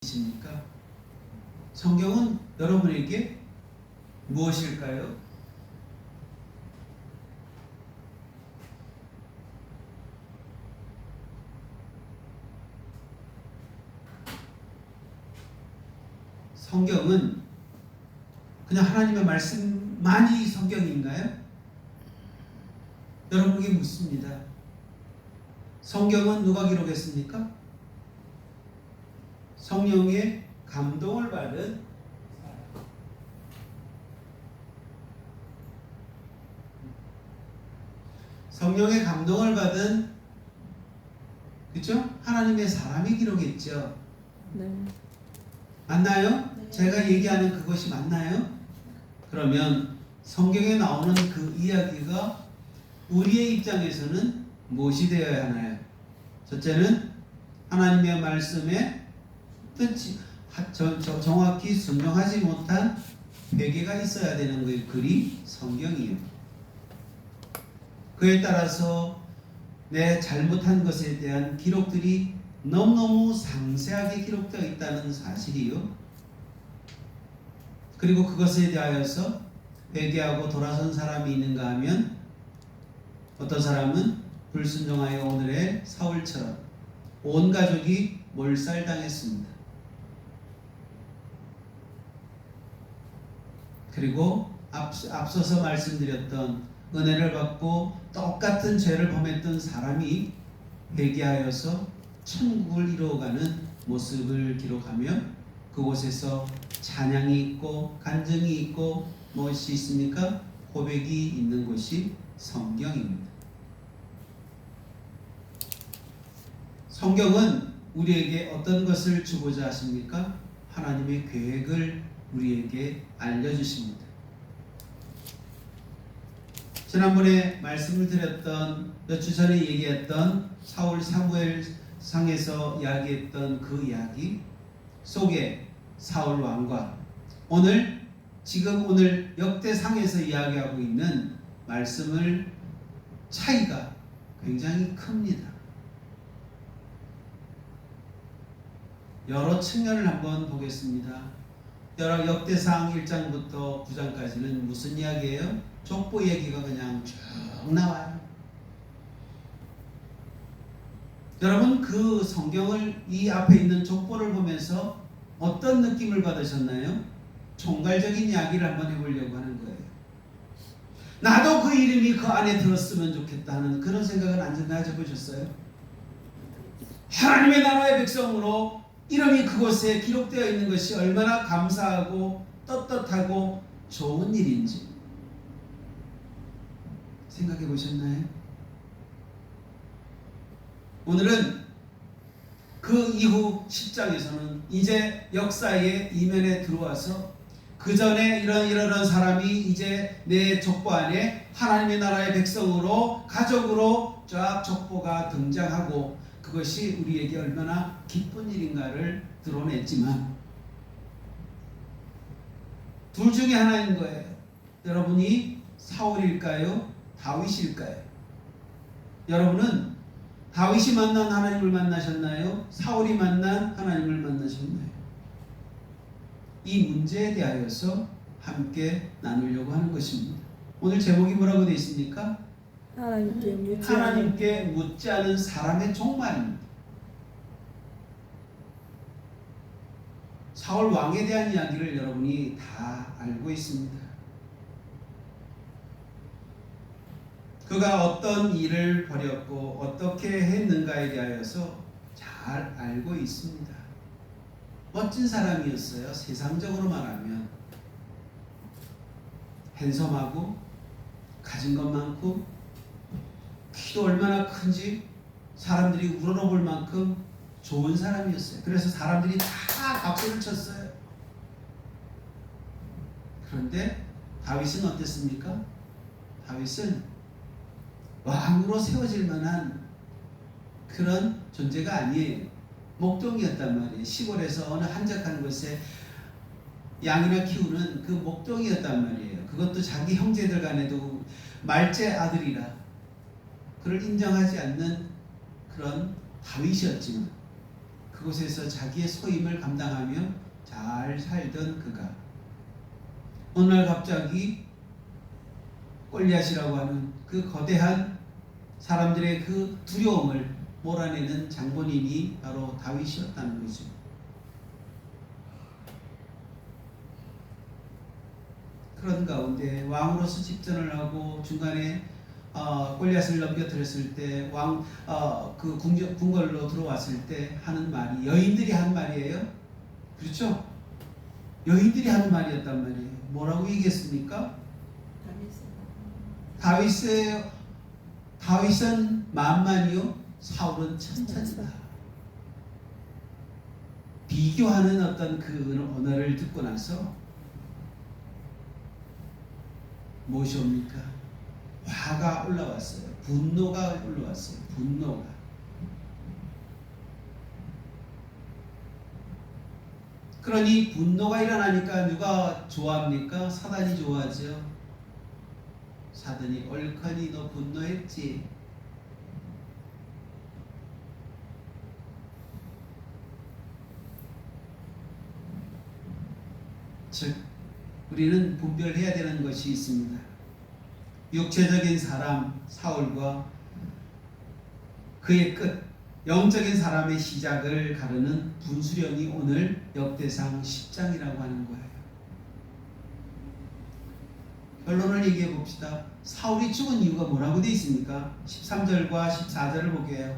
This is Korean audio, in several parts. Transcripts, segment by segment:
있습니까? 성경은 여러분에게 무엇일까요? 성경은 그냥 하나님의 말씀만이 성경인가요? 여러분에게 묻습니다. 성경은 누가 기록했습니까? 성령의 감동을 받은 그죠? 하나님의 사람이 기록했죠. 네. 맞나요? 네. 제가 얘기하는 그것이 맞나요? 그러면 성경에 나오는 그 이야기가 우리의 입장에서는 무엇이 되어야 하나요? 첫째는 하나님의 말씀에 뜻이 정확히 순종하지 못한 회개가 있어야 되는 거예요. 그리 성경이에요. 그에 따라서 내 잘못한 것에 대한 기록들이 너무너무 상세하게 기록되어 있다는 사실이요. 그리고 그것에 대하여서 회개하고 돌아선 사람이 있는가 하면 어떤 사람은 불순종하여 오늘의 사울처럼 온 가족이 몰살당했습니다. 그리고 앞서서 말씀드렸던 은혜를 받고 똑같은 죄를 범했던 사람이 회개하여서 천국을 이루어가는 모습을 기록하며 그곳에서 찬양이 있고 간증이 있고 무엇이 있습니까? 고백이 있는 곳이 성경입니다. 성경은 우리에게 어떤 것을 주고자 하십니까? 하나님의 계획을 우리에게 알려주십니다. 지난번에 말씀을 드렸던 몇 주 전에 얘기했던 사울 사무엘 상에서 이야기했던 그 이야기 속에 사울 왕과 오늘 역대상에서 이야기하고 있는 말씀을 차이가 굉장히 큽니다. 여러 측면을 한번 보겠습니다. 역대상 1장부터 9장까지는 무슨 이야기예요? 족보 얘기가 그냥 쭉 나와요. 여러분 그 성경을 이 앞에 있는 족보를 보면서 어떤 느낌을 받으셨나요? 총괄적인 이야기를 한번 해보려고 하는 거예요. 나도 그 이름이 그 안에 들었으면 좋겠다 하는 그런 생각은 언제나 해보셨어요? 하나님의 나라의 백성으로 이름이 그곳에 기록되어 있는 것이 얼마나 감사하고 떳떳하고 좋은 일인지 생각해 보셨나요? 오늘은 그 이후 10장에서는 이제 역사의 이면에 들어와서 그 전에 이런 사람이 이제 내 족보 안에 하나님의 나라의 백성으로 가족으로 쫙 족보가 등장하고 그것이 우리에게 얼마나 기쁜 일인가를 드러냈지만 둘 중에 하나인 거예요. 여러분이 사울일까요? 다윗일까요? 여러분은 다윗이 만난 하나님을 만나셨나요? 사울이 만난 하나님을 만나셨나요? 이 문제에 대하여서 함께 나누려고 하는 것입니다. 오늘 제목이 뭐라고 되어 있습니까? 하나님께 묻지 않은 사람의 종말입니다. 사울 왕에 대한 이야기를 여러분이 다 알고 있습니다. 그가 어떤 일을 벌였고 어떻게 했는가에 대하여서 잘 알고 있습니다. 멋진 사람이었어요. 세상적으로 말하면 핸섬하고 가진 것 많고 키도 얼마나 큰지 사람들이 우러러볼 만큼 좋은 사람이었어요. 그래서 사람들이 다 박수를 쳤어요. 그런데 다윗은 어땠습니까? 다윗은 왕으로 세워질 만한 그런 존재가 아니에요. 목동이었단 말이에요. 시골에서 어느 한적한 곳에 양이나 키우는 그 목동이었단 말이에요. 그것도 자기 형제들 간에도 말째 아들이라 그를 인정하지 않는 그런 다윗이었지만 그곳에서 자기의 소임을 감당하며 잘 살던 그가 어느 날 갑자기 골리앗이라고 하는 그 거대한 사람들의 그 두려움을 몰아내는 장본인이 바로 다윗이었다는 거죠. 그런 가운데 왕으로서 집전을 하고 중간에 골리앗을 넘겨뜨렸을 때 그 궁궐로 들어왔을 때 하는 말이 여인들이 한 말이에요. 그렇죠? 여인들이 하는 말이었단 말이에요. 뭐라고 얘기했습니까? 다윗은 만만이요 사울은 천천이다. 비교하는 어떤 그 언어를 듣고 나서 무엇이 옵니까? 화가 올라왔어요. 분노가 올라왔어요. 분노가. 그러니 분노가 일어나니까 누가 좋아합니까? 사단이 좋아하죠. 사단이 옳거니 너 분노했지. 즉 우리는 분별해야 되는 것이 있습니다. 육체적인 사람 사울과 그의 끝 영적인 사람의 시작을 가르는 분수령이 오늘 역대상 10장이라고 하는 거예요. 결론을 얘기해 봅시다. 사울이 죽은 이유가 뭐라고 되어 있습니까? 13절과 14절을 보게요.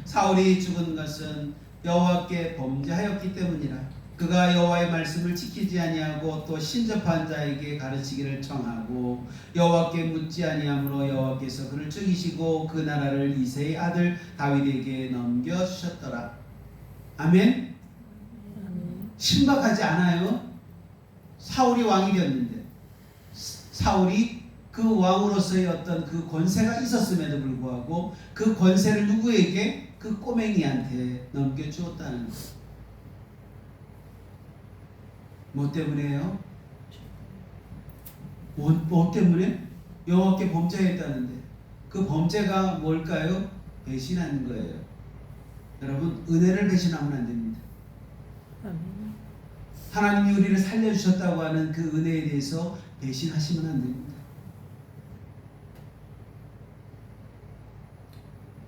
사울이 죽은 것은 여호와께 범죄하였기 때문이라. 그가 여호와의 말씀을 지키지 아니하고 또 신접한 자에게 가르치기를 청하고 여호와께 묻지 아니하므로 여호와께서 그를 죽이시고 그 나라를 이새의 아들 다윗에게 넘겨주셨더라. 아멘? 신박하지 않아요? 사울이 왕이 되었는데 사울이 그 왕으로서의 어떤 그 권세가 있었음에도 불구하고 그 권세를 누구에게? 그 꼬맹이한테 넘겨주었다는 것. 뭐 때문에요? 뭐 때문에? 여호와께 범죄했다는데 그 범죄가 뭘까요? 배신하는 거예요. 여러분 은혜를 배신하면 안 됩니다. 하나님이 우리를 살려주셨다고 하는 그 은혜에 대해서 배신하시면 안 됩니다.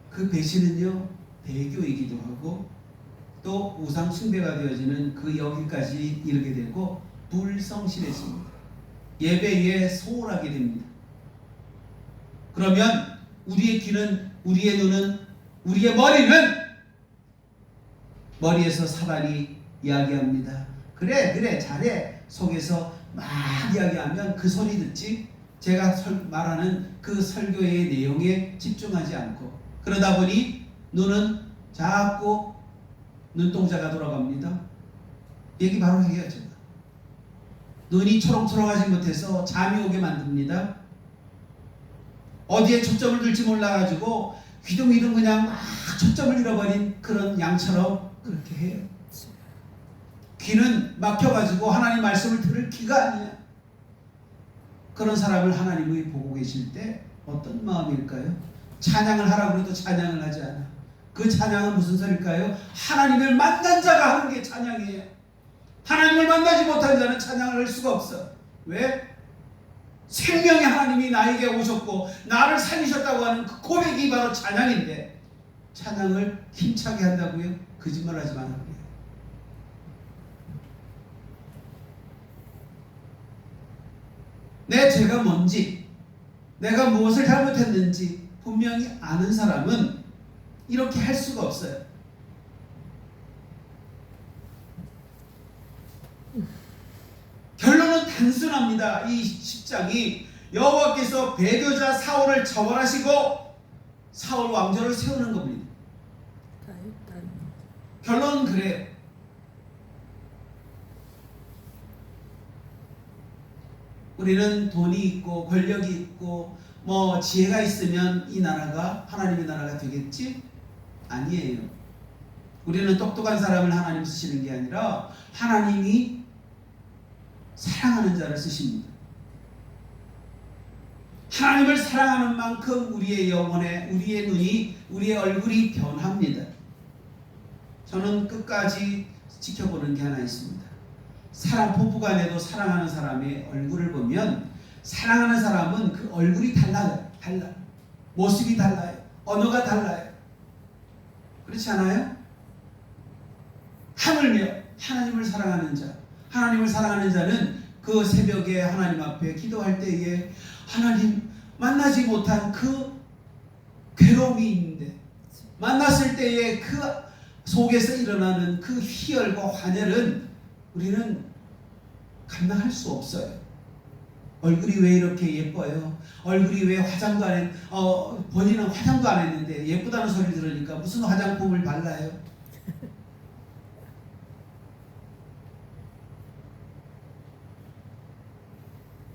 그 배신은요 배교이기도 하고 또 우상 숭배가 되어지는 그 여기까지 이르게 되고 불성실해집니다. 예배에 소홀하게 됩니다. 그러면 우리의 귀는, 우리의 눈은, 우리의 머리는 머리에서 사단이 이야기합니다. 그래 잘해 속에서 막 이야기하면 그 소리 듣지 제가 말하는 그 설교의 내용에 집중하지 않고 그러다 보니 눈은 자꾸 눈동자가 돌아갑니다. 얘기 바로 해야죠. 눈이 초롱초롱하지 못해서 잠이 오게 만듭니다. 어디에 초점을 둘지 몰라가지고 휘둥휘둥 그냥 막 초점을 잃어버린 그런 양처럼 그렇게 해요. 귀는 막혀가지고 하나님 말씀을 들을 귀가 아니야. 그런 사람을 하나님이 보고 계실 때 어떤 마음일까요? 찬양을 하라고 해도 찬양을 하지 않아. 그 찬양은 무슨 소리일까요? 하나님을 만난 자가 하는 게 찬양이에요. 하나님을 만나지 못한 자는 찬양을 할 수가 없어. 왜? 생명의 하나님이 나에게 오셨고 나를 살리셨다고 하는 그 고백이 바로 찬양인데 찬양을 힘차게 한다고요? 거짓말하지 말라고요. 내 죄가 뭔지 내가 무엇을 잘못했는지 분명히 아는 사람은 이렇게 할 수가 없어요. 결론은 단순합니다. 이 10장이 여호와께서 배교자 사울을 처벌하시고 사울 왕조를 세우는 겁니다. 결론은 그래요. 우리는 돈이 있고 권력이 있고 뭐 지혜가 있으면 이 나라가 하나님의 나라가 되겠지? 아니에요. 우리는 똑똑한 사람을 하나님 쓰시는 게 아니라 하나님이 사랑하는 자를 쓰십니다. 하나님을 사랑하는 만큼 우리의 영혼에 우리의 눈이 우리의 얼굴이 변합니다. 저는 끝까지 지켜보는 게 하나 있습니다. 사랑 부부간에도 사랑하는 사람의 얼굴을 보면 사랑하는 사람은 그 얼굴이 달라요. 모습이 달라요. 언어가 달라요. 그렇지 않아요? 하물며 하나님을 사랑하는 자, 하나님을 사랑하는 자는 그 새벽에 하나님 앞에 기도할 때에 하나님 만나지 못한 그 괴로움이 있는데 만났을 때에 그 속에서 일어나는 그 희열과 환혈은 우리는 감당할 수 없어요. 얼굴이 왜 이렇게 예뻐요? 얼굴이 왜 화장도 안 했, 본인은 화장도 안 했는데 예쁘다는 소리를 들으니까 무슨 화장품을 발라요?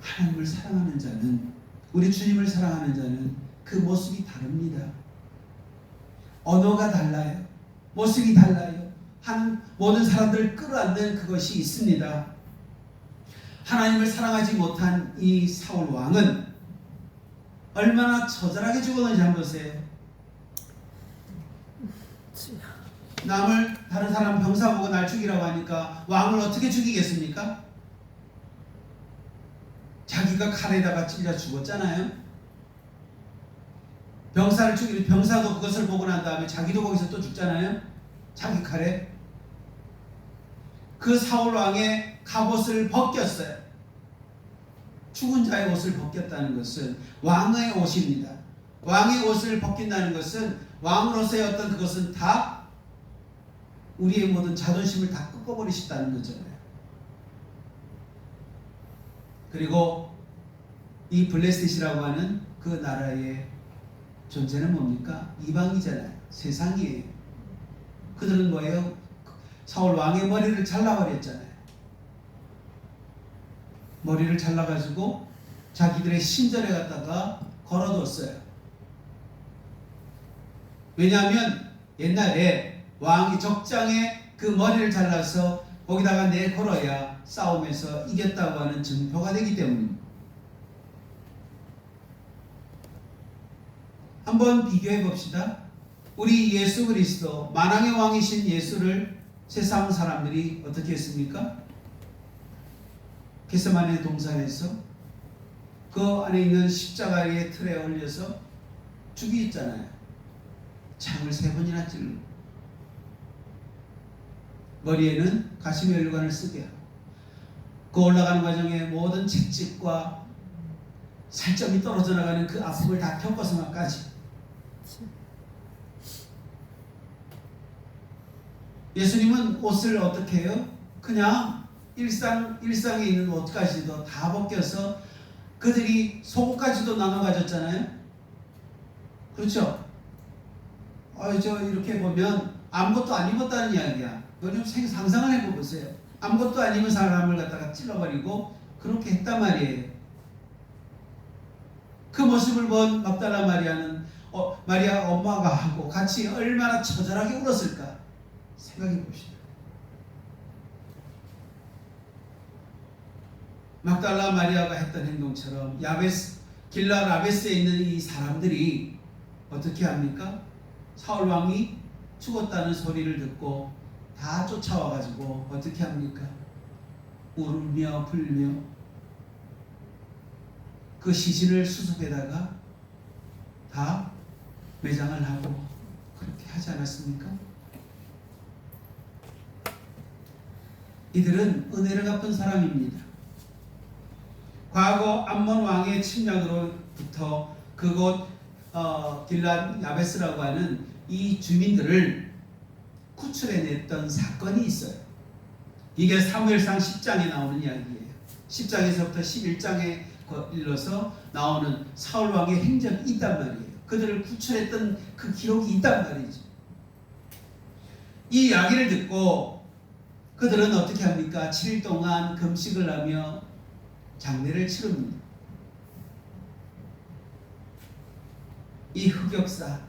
하나님을 사랑하는 자는, 우리 주님을 사랑하는 자는 그 모습이 다릅니다. 언어가 달라요. 모습이 달라요. 모든 사람들을 끌어안는 그것이 있습니다. 하나님을 사랑하지 못한 이 사울 왕은 얼마나 처절하게 죽었는지 한번 보세요. 다른 사람 병사 보고 날 죽이라고 하니까 왕을 어떻게 죽이겠습니까? 자기가 칼에다가 찔려 죽었잖아요. 병사를 죽이는 병사도 그것을 보고 난 다음에 자기도 거기서 또 죽잖아요. 자기 칼에. 그 사울 왕의 갑옷을 벗겼어요. 죽은 자의 옷을 벗겼다는 것은 왕의 옷입니다. 왕의 옷을 벗긴다는 것은 왕으로서의 어떤 그것은 다 우리의 모든 자존심을 다 꺾어버리셨다는 거잖아요. 그리고 이 블레셋이라고 하는 그 나라의 존재는 뭡니까? 이방이잖아요. 세상이에요. 그들은 뭐예요? 사울 왕의 머리를 잘라버렸잖아요. 머리를 잘라가지고 자기들의 신전에 갖다가 걸어뒀어요. 왜냐하면 옛날에 왕이 적장에 그 머리를 잘라서 거기다가 내걸어야 싸움에서 이겼다고 하는 증표가 되기 때문입니다. 한번 비교해 봅시다. 우리 예수 그리스도 만왕의 왕이신 예수를 세상 사람들이 어떻게 했습니까? 겟세마네 동산에서 그 안에 있는 십자가의 틀에 올려서 죽이잖아요. 창을 3번이나 찔러 머리에는 가시의 혈관을 쓰게 하고 그 올라가는 과정에 모든 채찍과 살점이 떨어져 나가는 그 아픔을 다 겪어서만까지 예수님은 옷을 어떻게 해요? 그냥 일상에 있는 옷까지도 다 벗겨서 그들이 속옷까지도 나눠 가졌잖아요. 그렇죠? 저 이렇게 보면 아무것도 안 입었다는 이야기야. 좀 상상을 해보세요. 아무것도 안 입은 사람을 갖다가 찔러버리고 그렇게 했단 말이에요. 그 모습을 본 막달라 마리아는 마리아 엄마가 하고 같이 얼마나 처절하게 울었을까 생각해 봅시다. 막달라 마리아가 했던 행동처럼 길라 라베스에 있는 이 사람들이 어떻게 합니까? 사울 왕이 죽었다는 소리를 듣고 다 쫓아와가지고 어떻게 합니까? 울며 불며 그 시신을 수습에다가 다 매장을 하고 그렇게 하지 않았습니까? 이들은 은혜를 갚은 사람입니다. 과거 암몬 왕의 침략으로부터 그곳 길랏 야베스라고 하는 이 주민들을 구출해냈던 사건이 있어요. 이게 사무엘상 10장에 나오는 이야기예요. 10장에서부터 11장에 일러서 나오는 사울 왕의 행적이 있단 말이에요. 그들을 구출했던 그 기록이 있단 말이죠. 이 이야기를 듣고 그들은 어떻게 합니까? 7일 동안 금식을 하며 장례를 치릅니다. 이 흑역사,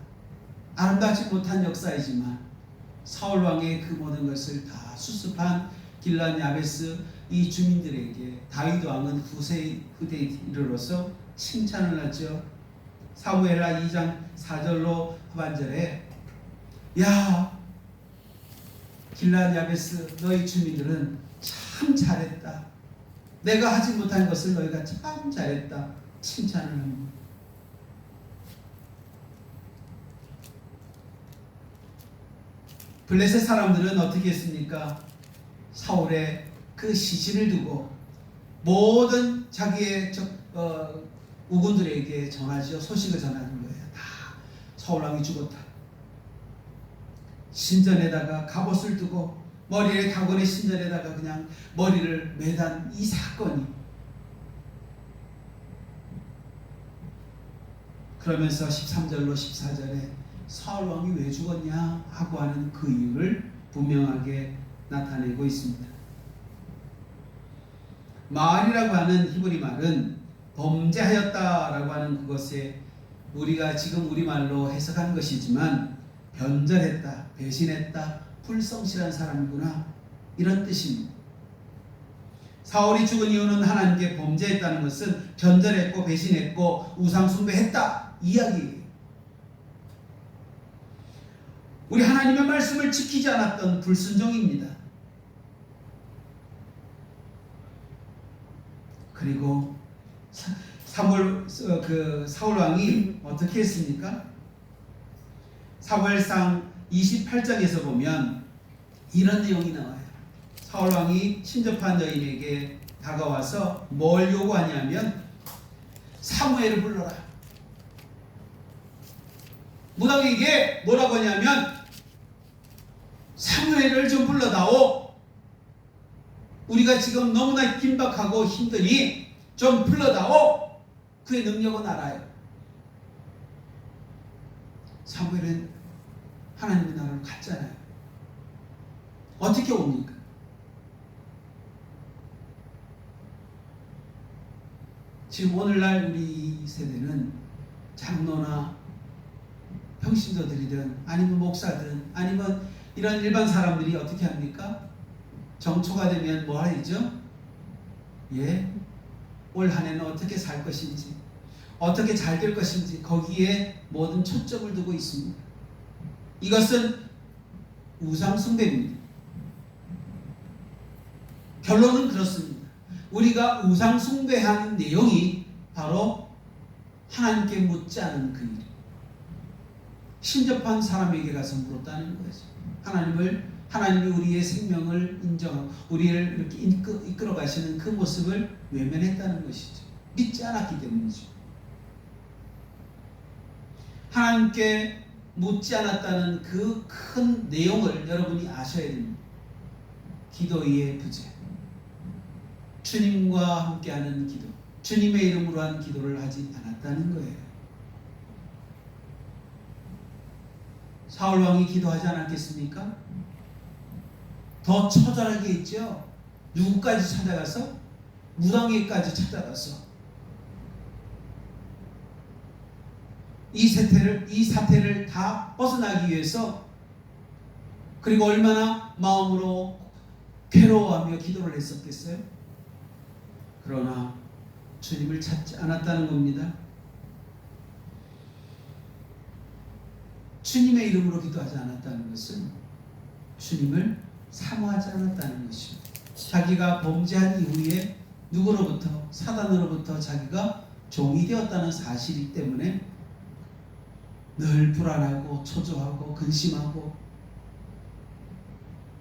아름답지 못한 역사이지만 사울 왕의 그 모든 것을 다 수습한 길랏 야베스 이 주민들에게 다윗 왕은 후대에 이르러서 칭찬을 하죠. 사무엘하 2장 4절로 후반절에 야 길라앗 야베스 너희 주민들은 참 잘했다. 내가 하지 못한 것을 너희가 참 잘했다. 칭찬을 합니다. 블레셋 사람들은 어떻게 했습니까? 사울의 그 시신을 두고 모든 자기의 우군들에게 전하죠. 소식을 전하는 거예요. 다 사울왕이 죽었다. 신전에다가 갑옷을 두고 머리에 다곤의 신전에다가 그냥 머리를 매단 이 사건이, 그러면서 13절로 14절에 사울왕이 왜 죽었냐 하고 하는 그 이유를 분명하게 나타내고 있습니다. 마알이라고 하는 히브리 말은 범죄하였다라고 하는 그것에 우리가 지금 우리말로 해석한 것이지만 변절했다, 배신했다, 불성실한 사람이구나 이런 뜻입니다. 사울이 죽은 이유는 하나님께 범죄했다는 것은 변절했고 배신했고 우상숭배했다 이야기예요. 우리 하나님의 말씀을 지키지 않았던 불순종입니다. 그리고 사울 왕이 어떻게 했습니까? 사무엘상 28장에서 보면 이런 내용이 나와요. 사울 왕이 신접한 여인에게 다가와서 뭘 요구하냐면 사무엘을 불러라. 무당에게 뭐라고 하냐면 사무엘을 좀 불러다오. 우리가 지금 너무나 긴박하고 힘드니 좀 불러다오. 그의 능력은 알아요. 사무엘은 하나님의 나라로 갔잖아요. 어떻게 옵니까? 지금 오늘날 우리 세대는 장로나 평신도들이든 아니면 목사든 아니면 이런 일반 사람들이 어떻게 합니까? 정초가 되면 뭐 하죠? 올 한 해는 어떻게 살 것인지, 어떻게 잘 될 것인지 거기에 모든 초점을 두고 있습니다. 이것은 우상숭배입니다. 결론은 그렇습니다. 우리가 우상숭배하는 내용이 바로 하나님께 묻지 않은 그 일, 신접한 사람에게 가서 물었다는 거죠. 하나님이 우리의 생명을 인정하고 우리를 이렇게 이끌어 가시는 그 모습을 외면했다는 것이죠. 믿지 않았기 때문이죠. 하나님께 묻지 않았다는 그 큰 내용을 여러분이 아셔야 됩니다. 기도의 부재, 주님과 함께하는 기도, 주님의 이름으로 한 기도를 하지 않았다는 거예요. 사울 왕이 기도하지 않았겠습니까? 더 처절하게 했죠. 누구까지 찾아가서? 무당에까지 찾아가서 이 사태를 다 벗어나기 위해서, 그리고 얼마나 마음으로 괴로워하며 기도를 했었겠어요? 그러나 주님을 찾지 않았다는 겁니다. 주님의 이름으로 기도하지 않았다는 것은 주님을 사모하지 않았다는 것입니다. 자기가 범죄한 이후에 누구로부터? 사단으로부터 자기가 종이 되었다는 사실이기 때문에 늘 불안하고 초조하고 근심하고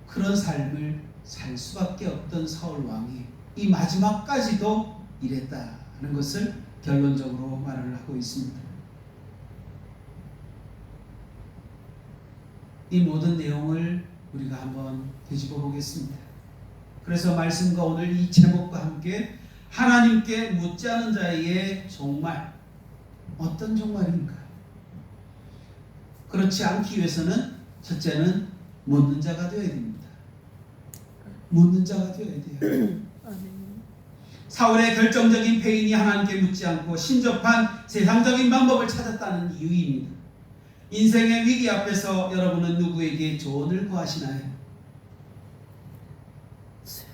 그런 삶을 살 수밖에 없던 사울 왕이 이 마지막까지도 이랬다는 것을 결론적으로 말을 하고 있습니다. 이 모든 내용을 우리가 한번 되짚어 보겠습니다. 그래서 말씀과 오늘 이 제목과 함께 하나님께 묻지 않은 자의 종말, 어떤 종말인가? 그렇지 않기 위해서는 첫째는 묻는 자가 되어야 됩니다. 묻는 자가 되어야 돼요. 사울의 결정적인 패인이 하나님께 묻지 않고 신접한 세상적인 방법을 찾았다는 이유입니다. 인생의 위기 앞에서 여러분은 누구에게 조언을 구하시나요?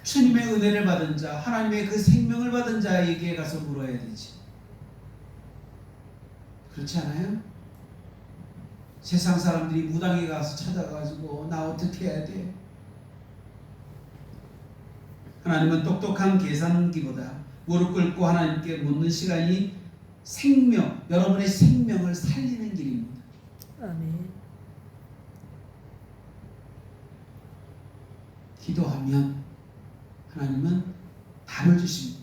주님의 은혜를 받은 자, 하나님의 그 생명을 받은 자에게 가서 물어야 되지. 그렇지 않아요? 세상 사람들이 무당에 가서 찾아가지고 나 어떻게 해야 돼? 하나님은 똑똑한 계산기보다 무릎 꿇고 하나님께 묻는 시간이 생명, 여러분의 생명을 살리는 길입니다. 아멘. 기도하면 하나님은 답을 주십니다.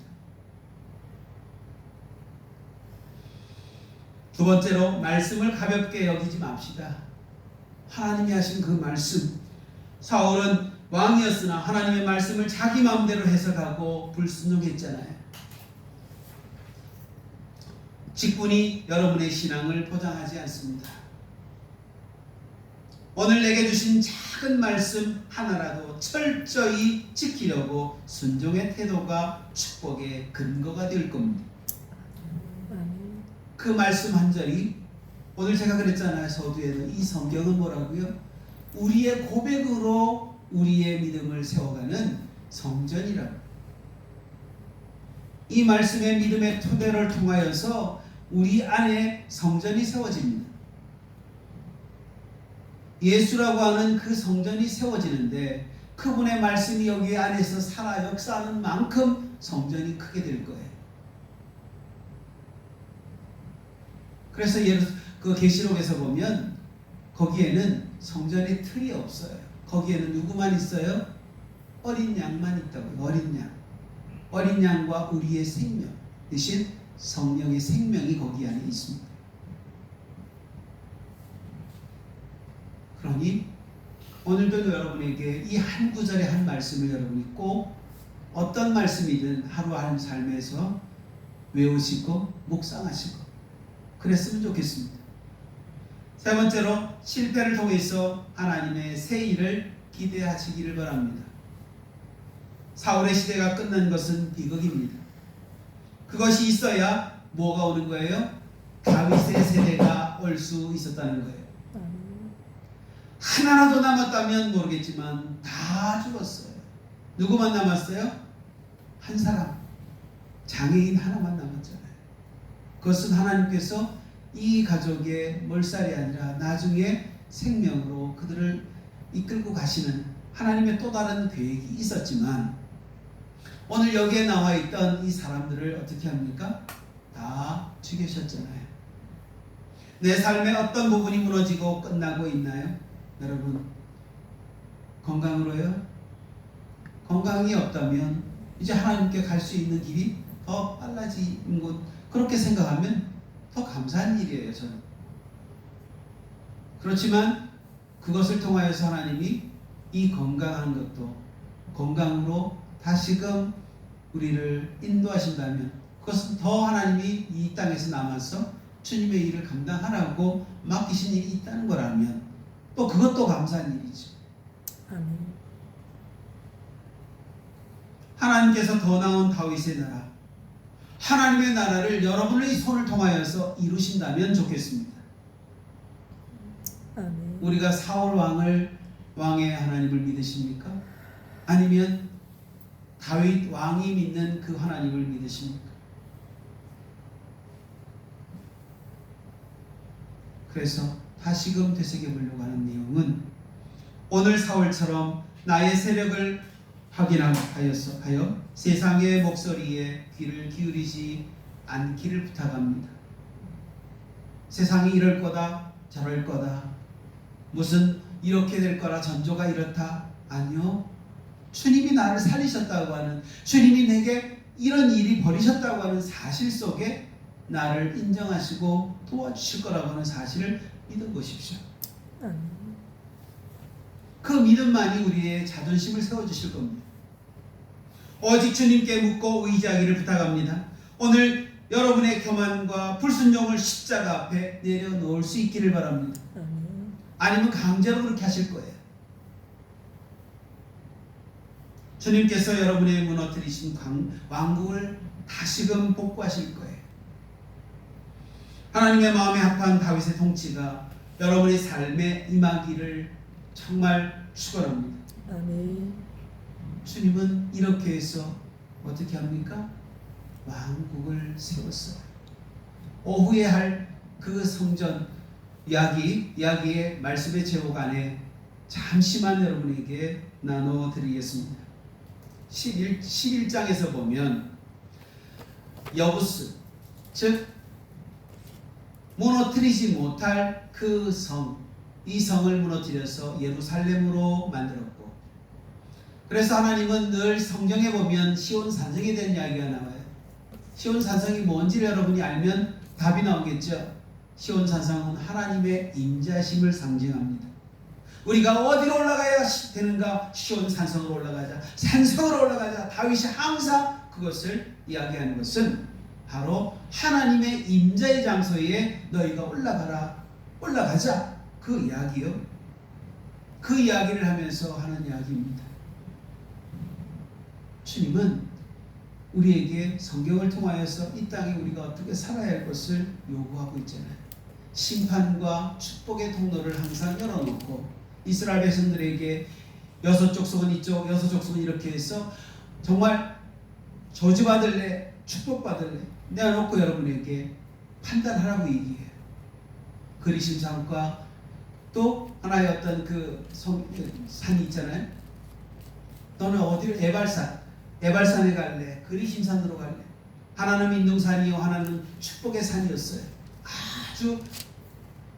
두 번째로 말씀을 가볍게 여기지 맙시다. 하나님이 하신 그 말씀, 사울은 왕이었으나 하나님의 말씀을 자기 마음대로 해석하고 불순종했잖아요. 직분이 여러분의 신앙을 보장하지 않습니다. 오늘 내게 주신 작은 말씀 하나라도 철저히 지키려고 순종의 태도가 축복의 근거가 될 겁니다. 그 말씀 한 절이 오늘 제가 그랬잖아요. 서두에는 이 성경은 뭐라고요? 우리의 고백으로 우리의 믿음을 세워가는 성전이라고. 이 말씀의 믿음의 토대를 통하여서 우리 안에 성전이 세워집니다. 예수라고 하는 그 성전이 세워지는데 그분의 말씀이 여기 안에서 살아 역사하는 만큼 성전이 크게 될 거예요. 그래서 그 계시록에서 보면 거기에는 성전의 틀이 없어요. 거기에는 누구만 있어요? 어린 양만 있다고요. 어린 양. 어린 양과 우리의 생명 대신 성령의 생명이 거기 안에 있습니다. 그러니 오늘도 여러분에게 이 한 구절의 한 말씀을 여러분이 꼭 어떤 말씀이든 하루하루 삶에서 외우시고 묵상하시고 그랬으면 좋겠습니다. 세 번째로 실패를 통해서 하나님의 새 일을 기대하시기를 바랍니다. 사울의 시대가 끝난 것은 비극입니다. 그것이 있어야 뭐가 오는 거예요? 다윗의 세대가 올 수 있었다는 거예요. 하나라도 남았다면 모르겠지만 다 죽었어요. 누구만 남았어요? 한 사람, 장애인 하나만 남았잖아요. 그것은 하나님께서 이 가족의 멀살이 아니라 나중에 생명으로 그들을 이끌고 가시는 하나님의 또 다른 계획이 있었지만 오늘 여기에 나와 있던 이 사람들을 어떻게 합니까? 다 죽이셨잖아요. 내 삶의 어떤 부분이 무너지고 끝나고 있나요? 여러분, 건강으로요? 건강이 없다면 이제 하나님께 갈 수 있는 길이 더 빨라지는 것, 그렇게 생각하면 더 감사한 일이에요. 저는. 그렇지만 그것을 통하여서 하나님이 이 건강한 것도 건강으로 다시금 우리를 인도하신다면 그것은 더 하나님이 이 땅에서 남아서 주님의 일을 감당하라고 맡기신 일이 있다는 거라면 또 그것도 감사한 일이죠. 아멘. 하나님께서 더 나은 다윗의 나라, 하나님의 나라를 여러분의 손을 통하여서 이루신다면 좋겠습니다. 아멘. 우리가 사울 왕의 하나님을 믿으십니까? 아니면 다윗 왕이 믿는 그 하나님을 믿으십니까? 그래서 다시금 되새겨보려고 하는 내용은 오늘 사울처럼 나의 세력을 확인하여 세상의 목소리에 귀를 기울이지 않기를 부탁합니다. 세상이 이럴 거다 저럴 거다 무슨 이렇게 될 거라 전조가 이렇다 아니요. 주님이 나를 살리셨다고 하는 주님이 내게 이런 일이 벌이셨다고 하는 사실 속에 나를 인정하시고 도와주실 거라고 하는 사실을 믿어보십시오. 그 믿음만이 우리의 자존심을 세워주실 겁니다. 오직 주님께 묻고 의지하기를 부탁합니다. 오늘 여러분의 교만과 불순종을 십자가 앞에 내려놓을 수 있기를 바랍니다. 아니면 강제로 그렇게 하실 거예요. 주님께서 여러분의 무너뜨리신 왕국을 다시금 복구하실 거예요. 하나님의 마음에 합한 다윗의 통치가 여러분의 삶에 임하기를 정말 축원합니다. 아멘. 주님은 이렇게 해서 어떻게 합니까? 왕국을 세웠어요. 오후에 할 그 성전 이야기의 말씀의 제목 안에 잠시만 여러분에게 나눠드리겠습니다. 11장에서 보면 여부스, 즉 무너뜨리지 못할 그 성, 이 성을 무너뜨려서 예루살렘으로 만들었고, 그래서 하나님은 늘 성경에 보면 시온 산성에 대한 이야기가 나와요. 시온 산성이 뭔지를 여러분이 알면 답이 나오겠죠. 시온 산성은 하나님의 임자심을 상징합니다. 우리가 어디로 올라가야 되는가? 시온 산성으로 올라가자, 산성으로 올라가자. 다윗이 항상 그것을 이야기하는 것은 바로 하나님의 임자의 장소에 너희가 올라가라, 올라가자, 그 이야기요. 그 이야기를 하면서 하는 이야기입니다. 주님은 우리에게 성경을 통하여서 이 땅에 우리가 어떻게 살아야 할 것을 요구하고 있잖아요. 심판과 축복의 통로를 항상 열어놓고 이스라엘 백성들에게 6족속은 이쪽, 6족속은 이렇게 해서 정말 저주받을래, 축복받을래 내어놓고 여러분에게 판단하라고 얘기해요. 그리심산과 또 하나의 어떤 그 산이 있잖아요. 너는 어디를? 에발산에 갈래? 그리심산으로 갈래? 하나는 인둥산이요, 하나는 축복의 산이었어요. 아주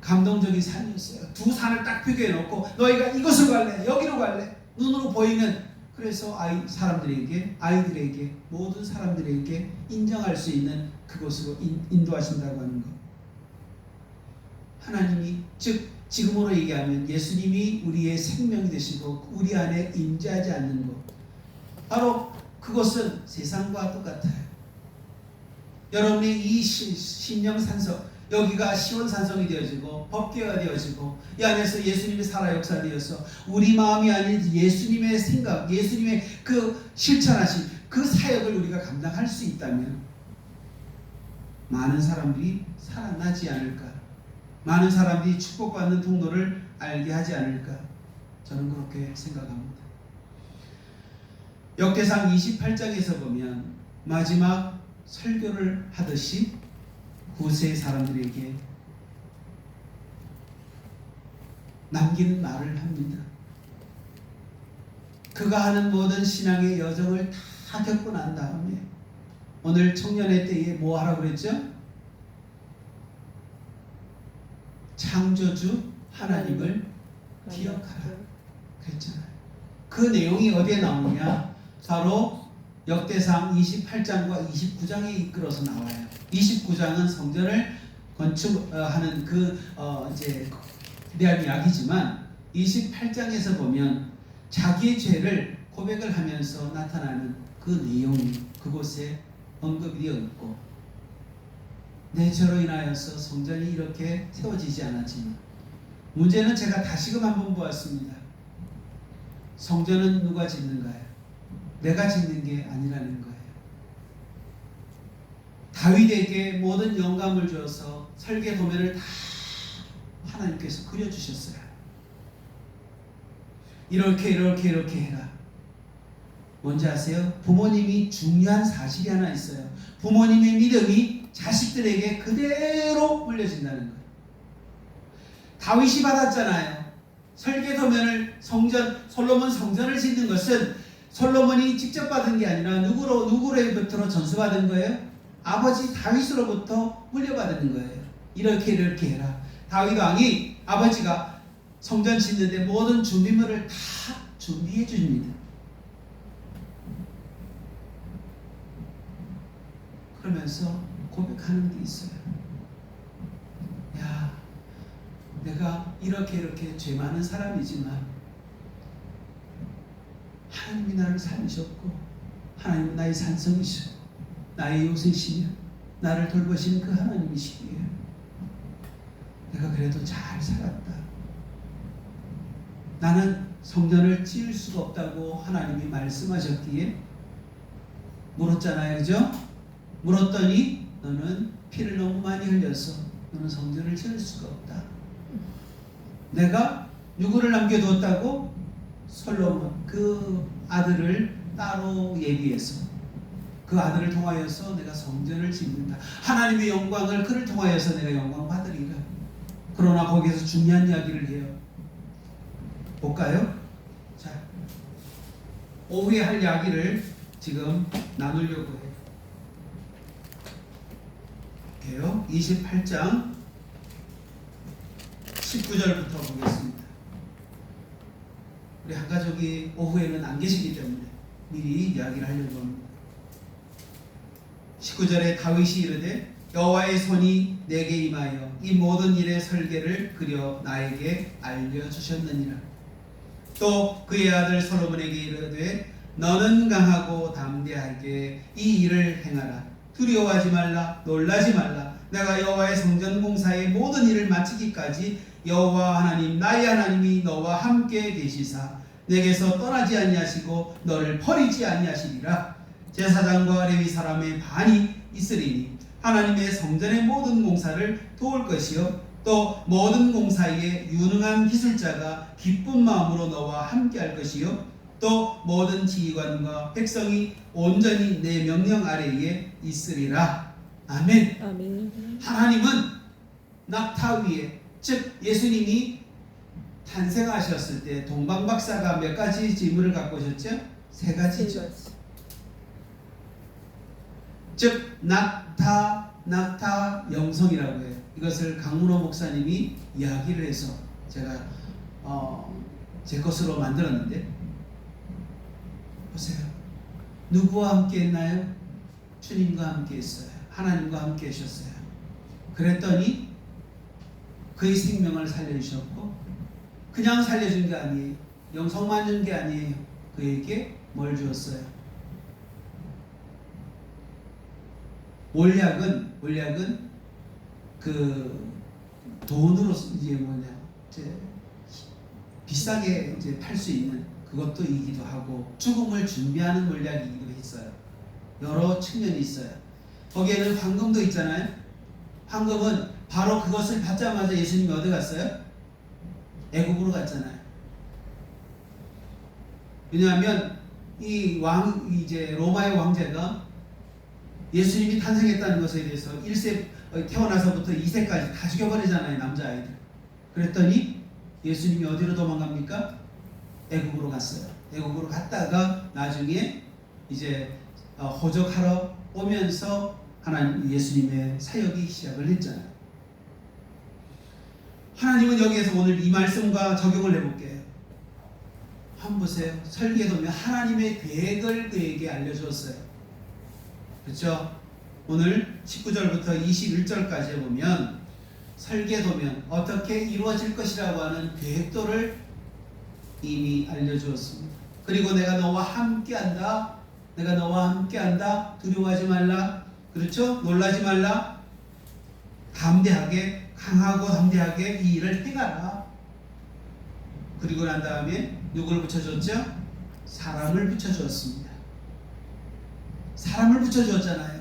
감동적인 산이었어요. 두 산을 딱 비교해 놓고 너희가 이곳으로 갈래? 여기로 갈래? 눈으로 보이는, 그래서 아이들에게 모든 사람들에게 인정할 수 있는 그곳으로 인도하신다고 하는 것. 하나님이, 즉 지금으로 얘기하면 예수님이 우리의 생명이 되시고 우리 안에 임재하지 않는 것, 바로 그것은 세상과 똑같아요. 여러분의 이 심령산성, 여기가 시온산성이 되어지고 법궤가 되어지고 이 안에서 예수님이 살아 역사되어서 우리 마음이 아닌 예수님의 생각, 예수님의 그 실천하신 그 사역을 우리가 감당할 수 있다면 많은 사람들이 살아나지 않을까, 많은 사람들이 축복받는 통로를 알게 하지 않을까, 저는 그렇게 생각합니다. 역대상 28장에서 보면 마지막 설교를 하듯이 구세의 사람들에게 남기는 말을 합니다. 그가 하는 모든 신앙의 여정을 다 겪고 난 다음에 오늘 청년의 때에 뭐 하라고 그랬죠? 창조주 하나님을 기억하라 그랬잖아요. 그 내용이 어디에 나오느냐? 바로 역대상 28장과 29장에 이끌어서 나와요. 29장은 성전을 건축하는 이제 대한 이야기지만 28장에서 보면 자기의 죄를 고백을 하면서 나타나는 그 내용이 그곳에 언급이 되어 있고, 내 죄로 인하여서 성전이 이렇게 세워지지 않았지만, 문제는 제가 다시금 한번 보았습니다. 성전은 누가 짓는가요? 내가 짓는 게 아니라는 거예요. 다윗에게 모든 영감을 주어서 설계 도면을 다 하나님께서 그려주셨어요. 이렇게 해라. 뭔지 아세요? 부모님이 중요한 사실이 하나 있어요. 부모님의 믿음이 자식들에게 그대로 물려진다는 거예요. 다윗이 받았잖아요. 설계 도면을, 솔로몬 성전을 짓는 것은 솔로몬이 직접 받은 게 아니라 누구로부터 전수받은 거예요? 아버지 다윗으로부터 물려받은 거예요. 이렇게 해라. 다윗 왕이 아버지가 성전 짓는데 모든 준비물을 다 준비해 줍니다. 그러면서 고백하는 게 있어요. 야, 내가 이렇게 죄 많은 사람이지만 하나님이 나를 살리셨고, 하나님은 나의 산성이시고 나의 요새시며 나를 돌보시는 그 하나님이시기에 내가 그래도 잘 살았다. 나는 성전을 지을 수가 없다고 하나님이 말씀하셨기에 물었잖아요. 그죠? 물었더니 너는 피를 너무 많이 흘려서 너는 성전을 지을 수가 없다. 내가 누구를 남겨두었다고? 솔로몬, 그 아들을 따로 예비해서 그 아들을 통하여서 내가 성전을 짓는다. 하나님의 영광을 그를 통하여서 내가 영광 받으리라. 그러나 거기에서 중요한 이야기를 해요. 볼까요? 자, 오후에 할 이야기를 지금 나누려고 해요. 볼게요. 28장 19절부터 보겠습니다. 우리 한 가족이 오후에는 안 계시기 때문에 미리 이야기를 하려고 합니다. 19절에 다윗이 이르되 여호와의 손이 내게 임하여 이 모든 일의 설계를 그려 나에게 알려주셨느니라. 또 그의 아들 솔로몬에게 이르되 너는 강하고 담대하게 이 일을 행하라. 두려워하지 말라. 놀라지 말라. 내가 여호와의 성전 공사의 모든 일을 마치기까지 여호와 하나님 나의 하나님이 너와 함께 계시사 내게서 떠나지 아니하시고 너를 버리지 아니하시리라. 제사장과 레위 사람의 반이 있으리니 하나님의 성전의 모든 공사를 도울 것이요 또 모든 공사에 유능한 기술자가 기쁜 마음으로 너와 함께할 것이요 또 모든 지휘관과 백성이 온전히 내 명령 아래에 있으리라. 아멘. 아멘. 하나님은 낙타 위에, 즉 예수님이 탄생하셨을 때 동방박사가 몇 가지 질문을 갖고 오셨죠? 세 가지죠. 즉 낙타 영성이라고 해요. 이것을 강문호 목사님이 이야기를 해서 제가 제 것으로 만들었는데, 보세요. 누구와 함께 했나요? 주님과 함께 했어요. 하나님과 함께 하셨어요. 그랬더니 그의 생명을 살려주셨고, 그냥 살려준 게 아니에요. 영성만 준 게 아니에요. 그에게 뭘 주었어요? 몰약은 그 돈으로 이제 비싸게 이제 팔 수 있는 그것도 이기도 하고, 죽음을 준비하는 몰약이기도 했어요. 여러 측면이 있어요. 거기에는 황금도 있잖아요. 황금은 바로 그것을 받자마자 예수님이 어디 갔어요? 애국으로 갔잖아요. 왜냐하면 이제 로마의 왕제가 예수님이 탄생했다는 것에 대해서 1세 태어나서부터 2세까지 다 죽여버리잖아요, 남자아이들. 그랬더니 예수님이 어디로 도망갑니까? 애국으로 갔어요. 애국으로 갔다가 나중에 이제 호적하러 오면서 하나님 예수님의 사역이 시작을 했잖아요. 하나님은 여기에서 오늘 이 말씀과 적용을 해볼게요. 한번 보세요. 설계도면 하나님의 계획을 그에게 알려주었어요. 그렇죠? 오늘 19절부터 21절까지 보면 설계도면 어떻게 이루어질 것이라고 하는 계획도를 이미 알려주었습니다. 그리고 내가 너와 함께한다. 내가 너와 함께한다. 두려워하지 말라. 그렇죠? 놀라지 말라. 담대하게, 강하고 담대하게 이 일을 행하라. 그리고 난 다음에 누구를 붙여줬죠? 사람을 붙여주었습니다. 사람을 붙여주었잖아요.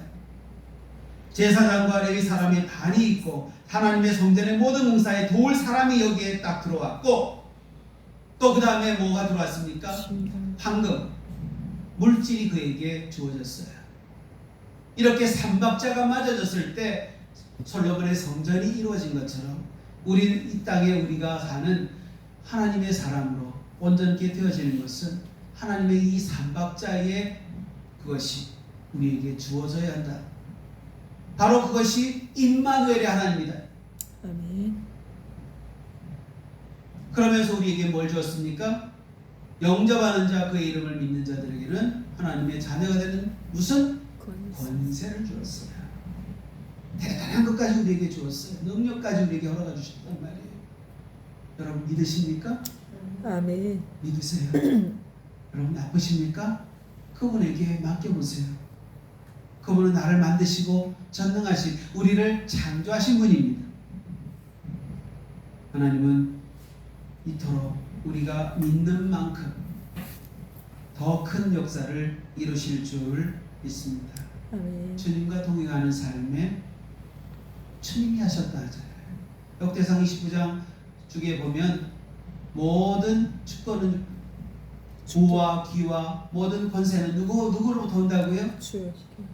제사장과 레위 사람의 반이 있고 하나님의 성전의 모든 공사에 도울 사람이 여기에 딱 들어왔고, 또 그 다음에 뭐가 들어왔습니까? 황금, 물질이 그에게 주어졌어요. 이렇게 삼박자가 맞아졌을 때 솔로몬의 성전이 이루어진 것처럼 우리는 이 땅에 우리가 사는 하나님의 사람으로 온전케 되어지는 것은 하나님의 이 삼박자의 그것이 우리에게 주어져야 한다. 바로 그것이 임마누엘의 하나님이다. 아멘. 그러면서 우리에게 뭘 주었습니까? 영접하는 자, 그의 이름을 믿는 자들에게는 하나님의 자녀가 되는 무슨 권세를 주었어요. 대단한 것까지 우리에게 주었어요. 능력까지 우리에게 허락해 주셨단 말이에요. 여러분 믿으십니까? 아멘. 믿으세요. 여러분 나쁘십니까? 그분에게 맡겨보세요. 그분은 나를 만드시고 전능하신, 우리를 창조하신 분입니다. 하나님은 이토록 우리가 믿는 만큼 더 큰 역사를 이루실 줄 믿습니다. 아멘. 주님과 동행하는 삶에 주님이 하셨다 하잖아요. 역대상 29장 쪽에 보면 모든 축복은 부와 귀와 모든 권세는 누구로부터 온다고요?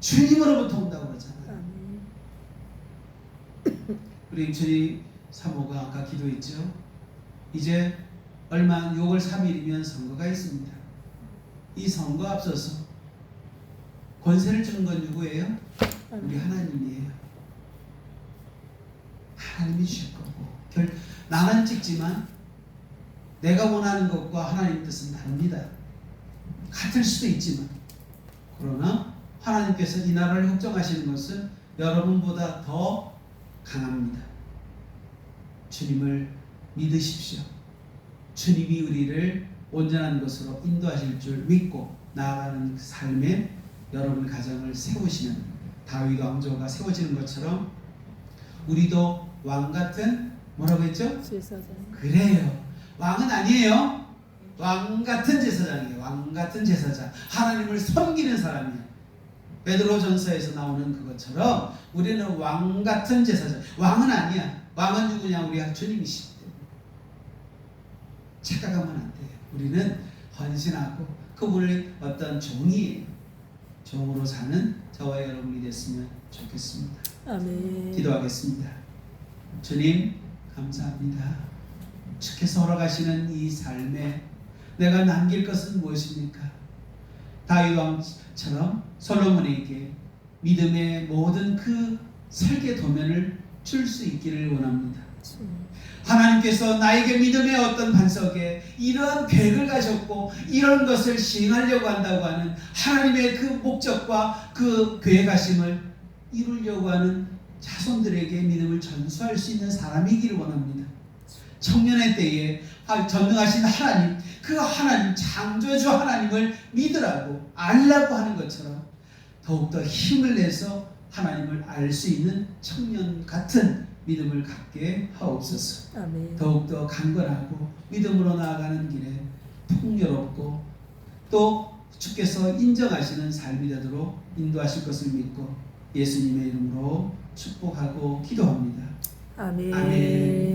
주님으로부터 온다고 그러잖아요. 우리 주님 사모가 아까 기도했죠. 이제 얼마 6월 3일이면 선거가 있습니다. 이 선거 앞서서 권세를 주는 건 누구예요? 우리 아멘. 하나님이에요. 하나님이 주실 거고 나는 찍지만 내가 원하는 것과 하나님 뜻은 다릅니다. 같을 수도 있지만 그러나 하나님께서 이 나라를 걱정하시는 것은 여러분보다 더 강합니다. 주님을 믿으십시오. 주님이 우리를 온전한 것으로 인도하실 줄 믿고 나아가는 삶에 여러분 가정을 세우시면 다윗 왕조가 세워지는 것처럼 우리도 왕 같은 뭐라고 했죠? 제사장. 그래요. 왕은 아니에요. 왕 같은 제사장이에요. 왕 같은 제사장. 하나님을 섬기는 사람이에요. 베드로전서에서 나오는 그것처럼 우리는 왕 같은 제사장. 왕은 아니야. 왕은 누구냐? 우리가 주님이시기 때문에. 착각하면 안 돼요. 우리는 헌신하고 그분의 어떤 종이에요. 종으로 사는 저와 여러분이 됐으면 좋겠습니다. 아멘. 기도하겠습니다. 주님 감사합니다. 주께서 허락하시는 이 삶에 내가 남길 것은 무엇입니까? 다윗 왕처럼 솔로몬에게 믿음의 모든 그 설계 도면을 줄 수 있기를 원합니다. 하나님께서 나에게 믿음의 어떤 반석에 이러한 계획을 가졌고 이런 것을 시행하려고 한다고 하는 하나님의 그 목적과 그 계획하심을 이루려고 하는 자손들에게 믿음을 전수할 수 있는 사람이기를 원합니다. 청년의 때에 전능하신 하나님, 그 하나님, 창조주 하나님을 믿으라고 알라고 하는 것처럼 더욱더 힘을 내서 하나님을 알 수 있는 청년 같은 믿음을 갖게 하옵소서. 아멘. 더욱더 강건하고 믿음으로 나아가는 길에 풍요롭고 또 주께서 인정하시는 삶이 되도록 인도하실 것을 믿고 예수님의 이름으로 축복하고 기도합니다. 아멘. 아멘.